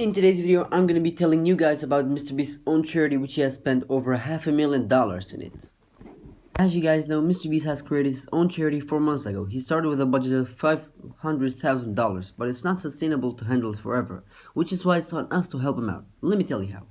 In today's video, I'm going to be telling you guys about MrBeast's own charity, which he has spent over $500,000 in it. As you guys know, MrBeast has created his own charity 4 months ago. He started with a budget of $500,000, but it's not sustainable to handle it forever, which is why it's on us to help him out. Let me tell you how.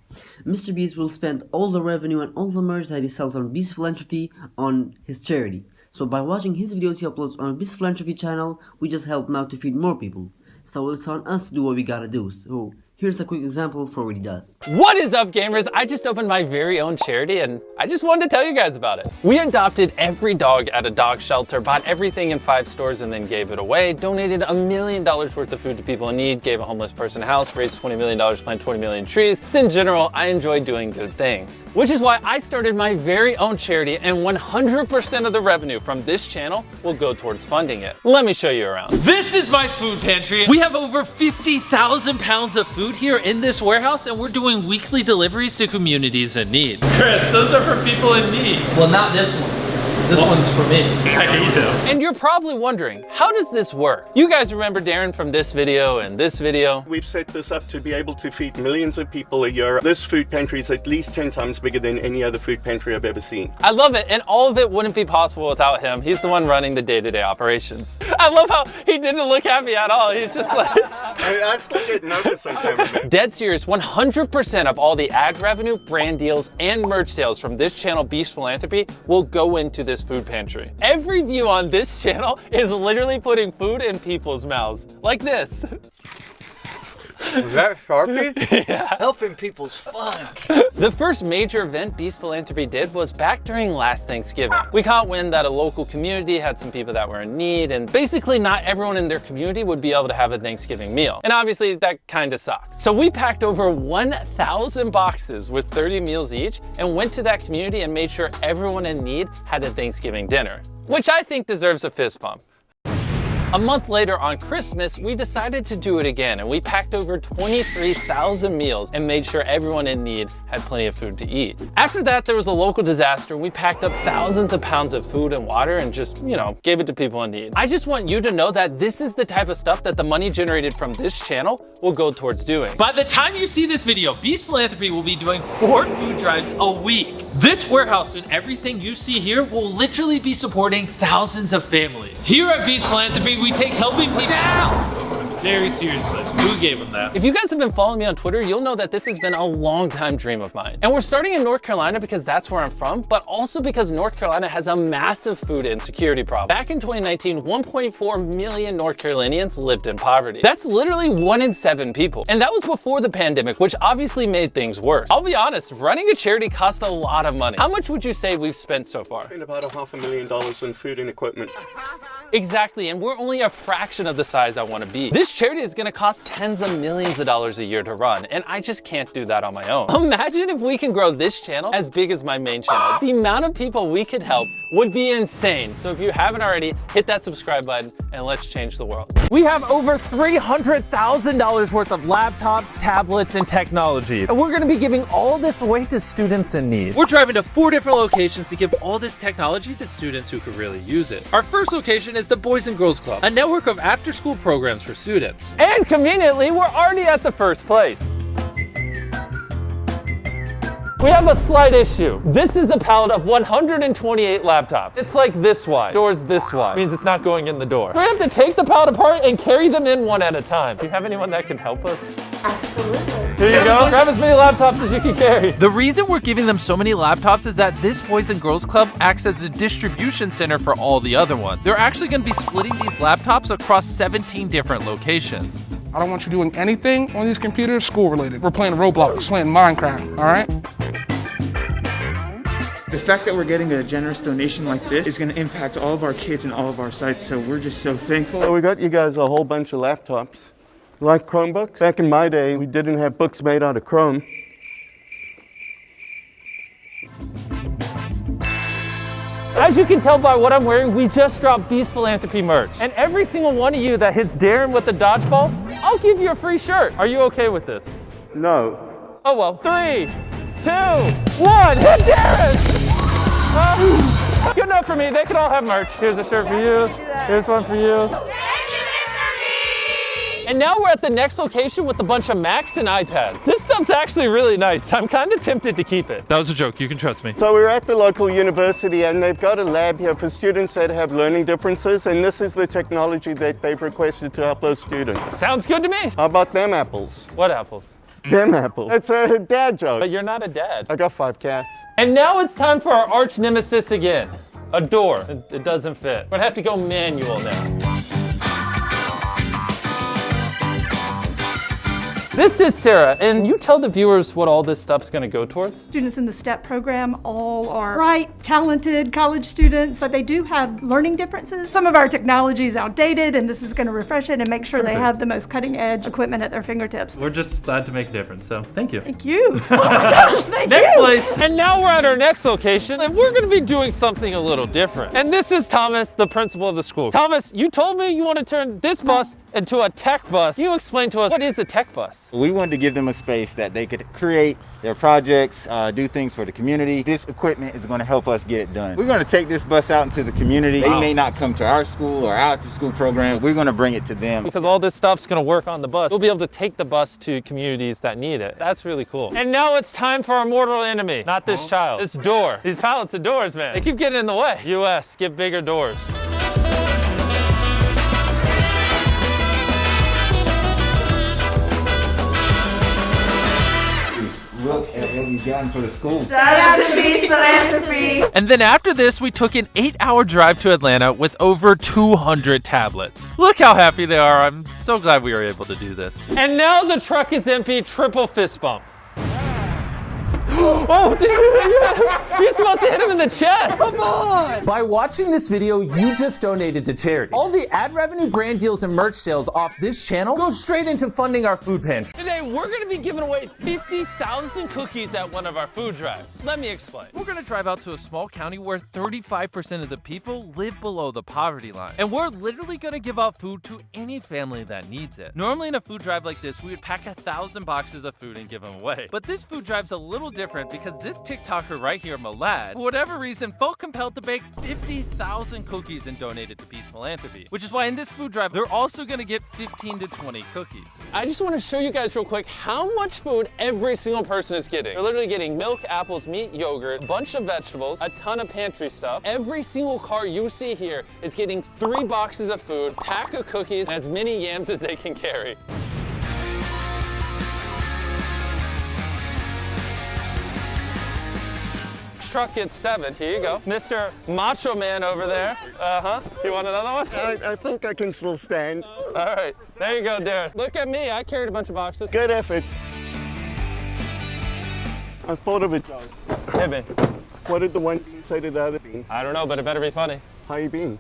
MrBeast will spend all the revenue and all the merch that he sells on Beast Philanthropy on his charity. So by watching his videos he uploads on Beast Philanthropy channel, we just help him out to feed more people. So it's on us to do what we gotta do. So here's a quick example for what he does. What is up, gamers? I just opened my very own charity and I just wanted to tell you guys about it. We adopted every dog at a dog shelter, bought everything in 5 stores and then gave it away, donated $1 million worth of food to people in need, gave a homeless person a house, raised $20 million, planted 20 million trees. In general, I enjoy doing good things. Which is why I started my very own charity, and 100% of the revenue from this channel will go towards funding it. Let me show you around. This is my food pantry. We have over 50,000 pounds of food here in this warehouse, and we're doing weekly deliveries to communities in need. Chris, those are for people in need. Well, not this one. This one's for me. I hate them. And you're probably wondering, how does this work? You guys remember Darren from this video and this video? We've set this up to be able to feed millions of people a year. This food pantry is at least 10 times bigger than any other food pantry I've ever seen. I love it, and all of it wouldn't be possible without him. He's the one running the day-to-day operations. I love how he didn't look happy at all. He's just like... I still get nervous on camera. Dead serious, 100% of all the ad revenue, brand deals, and merch sales from this channel, Beast Philanthropy, will go into this food pantry. Every view on this channel is literally putting food in people's mouths, like this. Was that Sharpie? Yeah. Helping people's fun. The first major event Beast Philanthropy did was back during last Thanksgiving. We caught wind that a local community had some people that were in need, and basically not everyone in their community would be able to have a Thanksgiving meal. And obviously that kind of sucks. So we packed over 1,000 boxes with 30 meals each and went to that community and made sure everyone in need had a Thanksgiving dinner, which I think deserves a fist bump. A month later on Christmas, we decided to do it again, and we packed over 23,000 meals and made sure everyone in need had plenty of food to eat. After that, there was a local disaster. We packed up thousands of pounds of food and water and just, gave it to people in need. I just want you to know that this is the type of stuff that the money generated from this channel will go towards doing. By the time you see this video, Beast Philanthropy will be doing 4 food drives a week. This warehouse and everything you see here will literally be supporting thousands of families. Here at Beast Philanthropy, we take helping people down very seriously. Who gave him that? If you guys have been following me on Twitter, you'll know that this has been a long time dream of mine. And we're starting in North Carolina because that's where I'm from, but also because North Carolina has a massive food insecurity problem. Back in 2019, 1.4 million North Carolinians lived in poverty. That's literally 1 in 7 people. And that was before the pandemic, which obviously made things worse. I'll be honest, running a charity costs a lot of money. How much would you say we've spent so far? Spent about $500,000 in food and equipment. Exactly, and we're only a fraction of the size I want to be. This charity is gonna cost tens of millions of dollars a year to run, and I just can't do that on my own. Imagine if we can grow this channel as big as my main channel. The amount of people we could help would be insane. So if you haven't already, hit that subscribe button and let's change the world. We have over $300,000 worth of laptops, tablets, and technology. And we're gonna be giving all this away to students in need. We're driving to 4 different locations to give all this technology to students who could really use it. Our first location is the Boys and Girls Club, a network of after-school programs for students. And conveniently, we're already at the first place. We have a slight issue. This is a pallet of 128 laptops. It's like this wide. Door's this wide. Means it's not going in the door. We have to take the pallet apart and carry them in one at a time. Do you have anyone that can help us? Absolutely. Here you go. Grab as many laptops as you can carry. The reason we're giving them so many laptops is that this Boys and Girls Club acts as a distribution center for all the other ones. They're actually going to be splitting these laptops across 17 different locations. I don't want you doing anything on these computers school related. We're playing Roblox, playing Minecraft, all right? The fact that we're getting a generous donation like this is going to impact all of our kids and all of our sites, so we're just so thankful. So we got you guys a whole bunch of laptops. Like Chromebooks? Back in my day, we didn't have books made out of Chrome. As you can tell by what I'm wearing, we just dropped Beast Philanthropy merch. And every single one of you that hits Darren with the dodgeball, I'll give you a free shirt. Are you okay with this? No. Oh well. 3, 2, 1, hit Darren! Good enough for me, they can all have merch. Here's a shirt for you, here's one for you. And now we're at the next location with a bunch of Macs and iPads. This stuff's actually really nice. I'm kind of tempted to keep it. That was a joke, you can trust me. So we're at the local university and they've got a lab here for students that have learning differences, and this is the technology that they've requested to help those students. Sounds good to me. How about them apples? What apples? Them apples. It's a dad joke. But you're not a dad. I got 5 cats. And now it's time for our arch nemesis again. A door. It doesn't fit. We're gonna have to go manual now. This is Sarah, and you tell the viewers what all this stuff's gonna go towards? Students in the STEP program all are bright, talented college students, but they do have learning differences. Some of our technology is outdated, and this is going to refresh it and make sure they have the most cutting edge equipment at their fingertips. We're just glad to make a difference, so thank you. Thank you. Oh my gosh, thank Next you. place. And now we're at our next location, and we're gonna be doing something a little different. And this is Thomas, the principal of the school. Thomas, you told me you want to turn this bus into a tech bus. You explain to us, what is a tech bus? We wanted to give them a space that they could create their projects, do things for the community. This equipment is going to help us get it done. We're going to take this bus out into the community. They may not come to our school or our after school program. We're going to bring it to them. Because all this stuff's gonna work on the bus, we'll be able to take the bus to communities that need it. That's really cool. And now it's time for our mortal enemy. Not this child, this door. These pallets of doors, man. They keep getting in the way. US, get bigger doors. Look at what we've gotten for the school. And then after this, we took an 8-hour drive to Atlanta with over 200 tablets. Look how happy they are. I'm so glad we were able to do this. And now the truck is empty, triple fist bump. Oh, dude, you're supposed to hit him in the chest. Come on. By watching this video, you just donated to charity. All the ad revenue, brand deals, and merch sales off this channel go straight into funding our food pantry. Today, we're gonna be giving away 50,000 cookies at one of our food drives. Let me explain. We're gonna drive out to a small county where 35% of the people live below the poverty line. And we're literally gonna give out food to any family that needs it. Normally in a food drive like this, we would pack 1,000 boxes of food and give them away. But this food drive's a little different because this TikToker right here, Malad, for whatever reason, felt compelled to bake 50,000 cookies and donate it to Beast Philanthropy. Which is why in this food drive, they're also gonna get 15 to 20 cookies. I just want to show you guys real quick how much food every single person is getting. They're literally getting milk, apples, meat, yogurt, a bunch of vegetables, a ton of pantry stuff. Every single car you see here is getting 3 boxes of food, pack of cookies, and as many yams as they can carry. Truck gets 7. Here you go. Mr. Macho Man over there. You want another one? I think I can still stand. All right. There you go, Darren. Look at me. I carried a bunch of boxes. Good effort. I thought of a joke. Hit me. What did the one bean say to the other bean? I don't know, but it better be funny. How you been?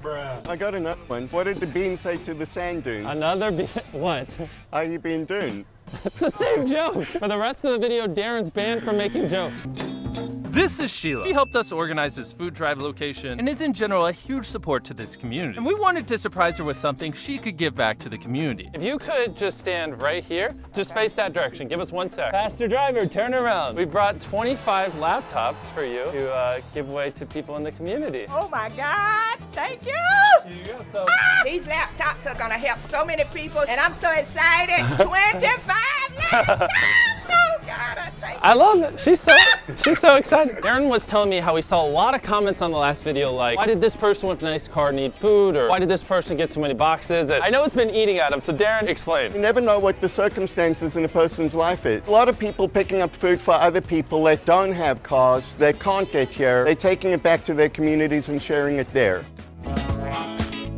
Bruh. I got another one. What did the bean say to the sand dune? Another What? How you been doing? It's the same joke. For the rest of the video, Darren's banned from making jokes. This is Sheila. She helped us organize this food drive location and is in general a huge support to this community. And we wanted to surprise her with something she could give back to the community. If you could just stand right here, just face that direction. Give us 1 sec. Faster driver, turn around. We brought 25 laptops for you to give away to people in the community. Oh my God, thank you. Here you go. So These laptops are gonna help so many people and I'm so excited. 25 laptops, oh God, I thank you. I love it. She's so excited. Darren was telling me how he saw a lot of comments on the last video like, why did this person with a nice car need food? Or why did this person get so many boxes? And I know it's been eating at him, so Darren, explain. You never know what the circumstances in a person's life is. A lot of people picking up food for other people that don't have cars, that can't get here. They're taking it back to their communities and sharing it there.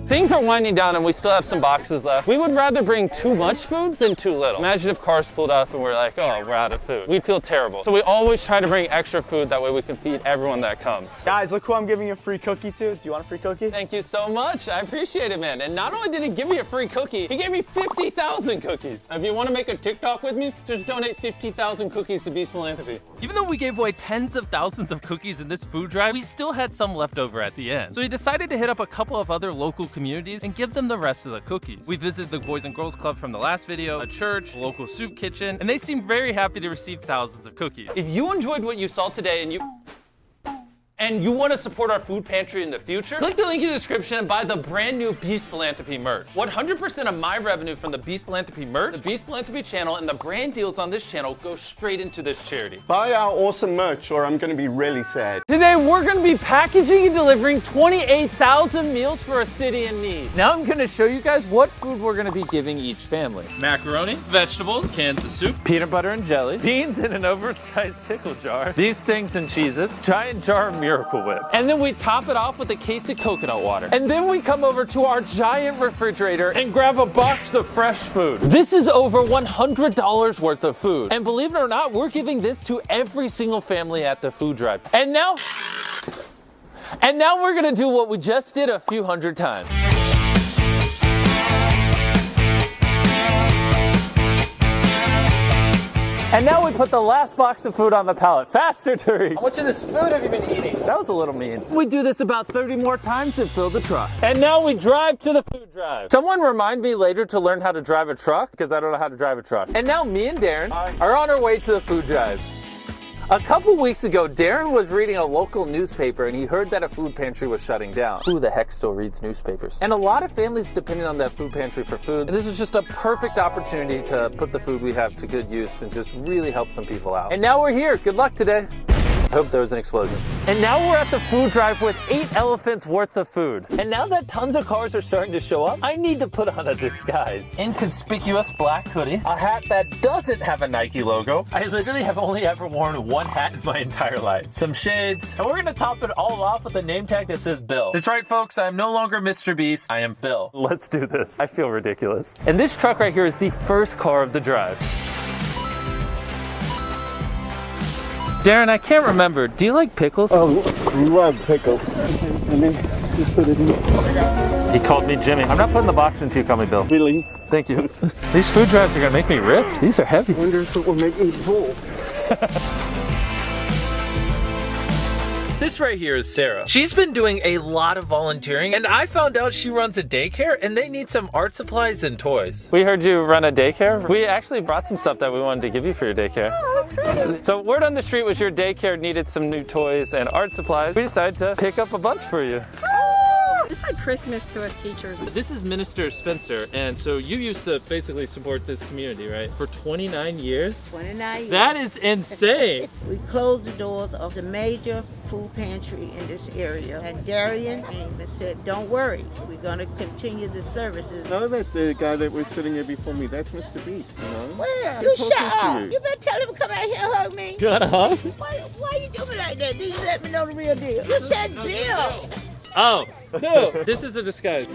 Things are winding down and we still have some boxes left. We would rather bring too much food than too little. Imagine if cars pulled up and we're like, oh, we're out of food. We'd feel terrible. So we always try to bring extra food, that way we can feed everyone that comes. Guys, look who I'm giving a free cookie to. Do you want a free cookie? Thank you so much. I appreciate it, man. And not only did he give me a free cookie, he gave me 50,000 cookies. If you want to make a TikTok with me, just donate 50,000 cookies to Beast Philanthropy. Even though we gave away tens of thousands of cookies in this food drive, we still had some left over at the end. So we decided to hit up a couple of other local communities and give them the rest of the cookies. We visited the Boys and Girls Club from the last video, a church, a local soup kitchen, and they seemed very happy to receive thousands of cookies. If you enjoyed what you saw today and you want to support our food pantry in the future, click the link in the description and buy the brand new Beast Philanthropy merch. 100% of my revenue from the Beast Philanthropy merch, the Beast Philanthropy channel, and the brand deals on this channel go straight into this charity. Buy our awesome merch or I'm going to be really sad. Today we're going to be packaging and delivering 28,000 meals for a city in need. Now I'm going to show you guys what food we're going to be giving each family. Macaroni, vegetables, cans of soup, peanut butter and jelly, beans in an oversized pickle jar, these things and Cheez-Its, giant jar of Miracle Whip. And then we top it off with a case of coconut water. And then we come over to our giant refrigerator and grab a box of fresh food. This is over $100 worth of food. And believe it or not, we're giving this to every single family at the food drive. And now we're gonna do what we just did a few hundred times. And now we put the last box of food on the pallet. Faster, Turi! How much of this food have you been eating? That was a little mean. We do this about 30 more times and fill the truck. And now we drive to the food drive. Someone remind me later to learn how to drive a truck, because I don't know how to drive a truck. And now me and Darren are on our way to the food drive. A couple weeks ago, Darren was reading a local newspaper and he heard that a food pantry was shutting down. Who the heck still reads newspapers? And a lot of families depended on that food pantry for food. And this was just a perfect opportunity to put the food we have to good use and just really help some people out. And now we're here. Good luck today. I hope there was an explosion. And now we're at the food drive with 8 elephants worth of food. And now that tons of cars are starting to show up, I need to put on a disguise. Inconspicuous black hoodie, a hat that doesn't have a Nike logo. I literally have only ever worn one hat in my entire life. Some shades, and we're gonna top it all off with a name tag that says Bill. That's right, folks, I am no longer Mr. Beast, I am Bill. Let's do this. I feel ridiculous. And this truck right here is the first car of the drive. Darren, I can't remember. Do you like pickles? Oh, love pickles. And then just put it in. He called me Jimmy. I'm not putting the box in too, call me Bill. Really? Thank you. These food drives are gonna make me rip. These are heavy. I wonder if it will make me full. This right here is Sarah. She's been doing a lot of volunteering, and I found out she runs a daycare, and they need some art supplies and toys. We heard you run a daycare. We actually brought some stuff that we wanted to give you for your daycare. Oh, so word on the street was your daycare needed some new toys and art supplies. We decided to pick up a bunch for you. It's like Christmas to us teachers. This is Minister Spencer, and so you used to basically support this community, right? For 29 years? 29 years. That is insane. We closed the doors of the major food pantry in this area. And Darian came and said, don't worry, we're gonna continue the services. No, that's the guy that was sitting here before me. That's Mr. Beast, you know? Where? You shut up. You better tell him to come out here and hug me. You want a hug? Why you doing me like that? Did you let me know the real deal? You said Bill. Oh, no, this is a disguise.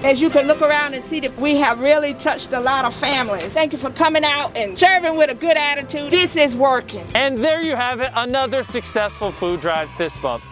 As you can look around and see that we have really touched a lot of families. Thank you for coming out and serving with a good attitude. This is working. And there you have it, another successful food drive fist bump.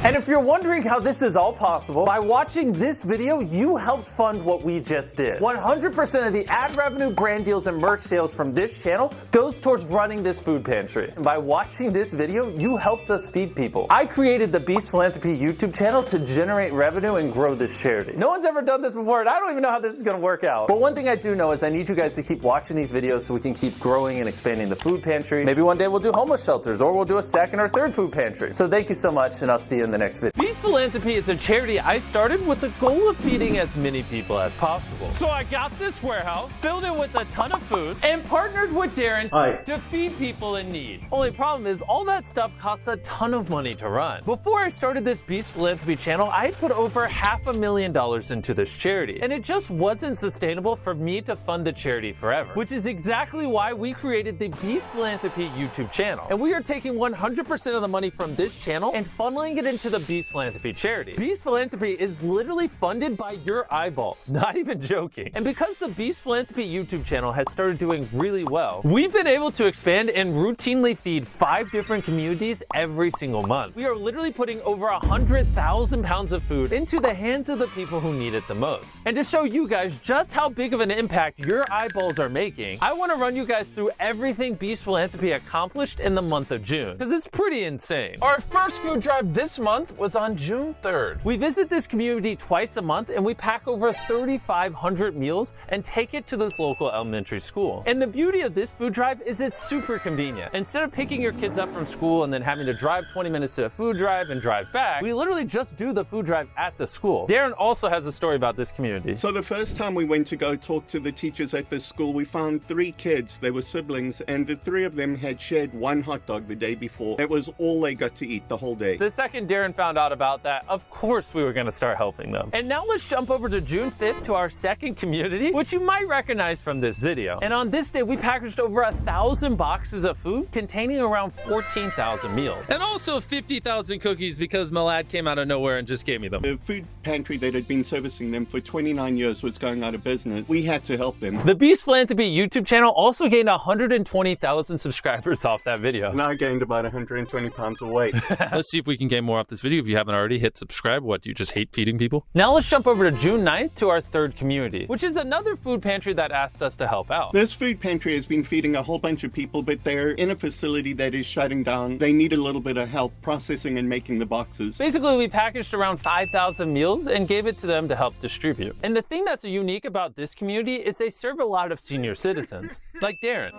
And if you're wondering how this is all possible, by watching this video, you helped fund what we just did. 100% of the ad revenue, brand deals, and merch sales from this channel goes towards running this food pantry. And by watching this video, you helped us feed people. I created the Beast Philanthropy YouTube channel to generate revenue and grow this charity. No one's ever done this before, and I don't even know how this is gonna work out. But one thing I do know is I need you guys to keep watching these videos so we can keep growing and expanding the food pantry. Maybe one day we'll do homeless shelters, or we'll do a second or third food pantry. So thank you so much, and I'll see you in the next video. Beast Philanthropy is a charity I started with the goal of feeding as many people as possible. So I got this warehouse, filled it with a ton of food, and partnered with Darren to feed people in need. Only problem is all that stuff costs a ton of money to run. Before I started this Beast Philanthropy channel, I had put over $500,000 into this charity, and it just wasn't sustainable for me to fund the charity forever, which is exactly why we created the Beast Philanthropy YouTube channel. And we are taking 100% of the money from this channel and funneling it into the Beast Philanthropy charity. Beast Philanthropy is literally funded by your eyeballs, not even joking. And because the Beast Philanthropy YouTube channel has started doing really well, we've been able to expand and routinely feed 5 different communities every single month. We are literally putting over 100,000 pounds of food into the hands of the people who need it the most. And to show you guys just how big of an impact your eyeballs are making, I want to run you guys through everything Beast Philanthropy accomplished in the month of June, because it's pretty insane. Our first food drive this month month was on June 3rd. We visit this community twice a month and we pack over 3,500 meals and take it to this local elementary school. And the beauty of this food drive is it's super convenient. Instead of picking your kids up from school and then having to drive 20 minutes to the food drive and drive back, we literally just do the food drive at the school. Darren also has a story about this community. So the first time we went to go talk to the teachers at this school, we found 3 kids. They were siblings, and the 3 of them had shared 1 hot dog the day before. That was all they got to eat the whole day. The second Darren found out about that, of course we were going to start helping them. And now let's jump over to June 5th to our second community, which you might recognize from this video. And on this day, we packaged over 1,000 boxes of food containing around 14,000 meals. And also 50,000 cookies because Malad came out of nowhere and just gave me them. The food pantry that had been servicing them for 29 years was going out of business. We had to help them. The Beast Philanthropy YouTube channel also gained 120,000 subscribers off that video. And I gained about 120 pounds of weight. Let's see if we can gain more off this video. If you haven't already, hit subscribe. What, do you just hate feeding people? Now let's jump over to June 9th to our third community, which is another food pantry that asked us to help out. This food pantry has been feeding a whole bunch of people, but they're in a facility that is shutting down. They need a little bit of help processing and making the boxes. Basically, we packaged around 5,000 meals and gave it to them to help distribute. And the thing that's unique about this community is they serve a lot of senior citizens, like Darren.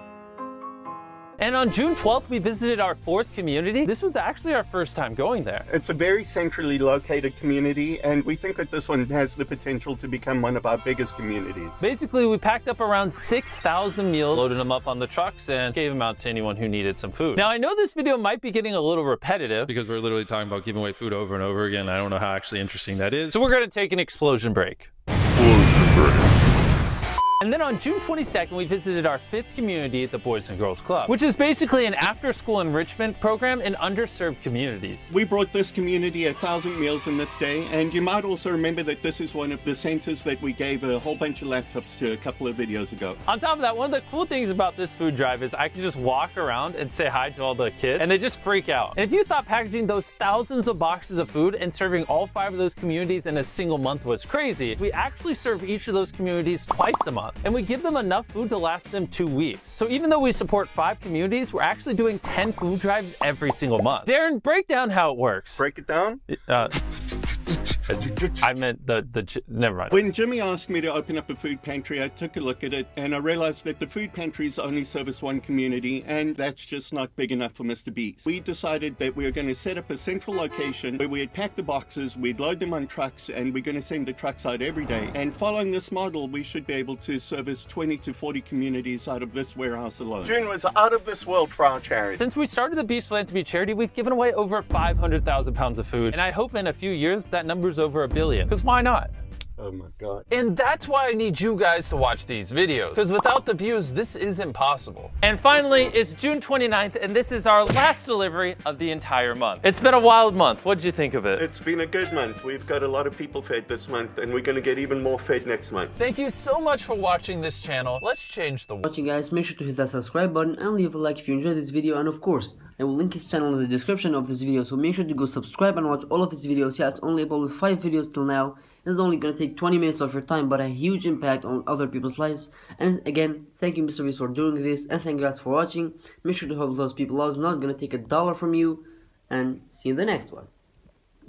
And on June 12th, we visited our fourth community. This was actually our first time going there. It's a very centrally located community, and we think that this one has the potential to become one of our biggest communities. Basically, we packed up around 6,000 meals, loaded them up on the trucks, and gave them out to anyone who needed some food. Now, I know this video might be getting a little repetitive because we're literally talking about giving away food over and over again. I don't know how actually interesting that is. So we're gonna take an explosion break. And then on June 22nd, we visited our 5th community at the Boys and Girls Club, which is basically an after-school enrichment program in underserved communities. We brought this community 1,000 meals in this day, and you might also remember that this is one of the centers that we gave a whole bunch of laptops to a couple of videos ago. On top of that, one of the cool things about this food drive is I can just walk around and say hi to all the kids, and they just freak out. And if you thought packaging those thousands of boxes of food and serving all 5 of those communities in a single month was crazy, we actually serve each of those communities twice a month. And we give them enough food to last them 2 weeks. So even though we support 5 communities, we're actually doing 10 food drives every single month. Darren, break down how it works. Break it down? I meant never mind. When Jimmy asked me to open up a food pantry, I took a look at it and I realized that the food pantries only service 1 community, and that's just not big enough for MrBeast. We decided that we were going to set up a central location where we'd pack the boxes, we'd load them on trucks, and we're going to send the trucks out every day. And following this model, we should be able to service 20 to 40 communities out of this warehouse alone. June was out of this world for our charity. Since we started the Beast Philanthropy charity, we've given away over 500,000 pounds of food, and I hope in a few years that number's over 1 billion, because why not? Oh my God. And that's why I need you guys to watch these videos, because without the views, this is impossible. And finally, it's June 29th, and this is our last delivery of the entire month. It's been a wild month. What'd you think of it? It's been a good month. We've got a lot of people fed this month, and we're going to get even more fed next month. Thank you so much for watching this channel. Let's change the world. Watching, guys, make sure to hit that subscribe button and leave a like if you enjoyed this video, and of course, I will link his channel in the description of this video, so make sure to go subscribe and watch all of his videos. Yeah, it's only uploaded 5 videos till now. It's only gonna take 20 minutes of your time, but a huge impact on other people's lives. And again, thank you MrBeast for doing this, and thank you guys for watching. Make sure to help those people out. I'm not gonna take $1 from you, and see you in the next one.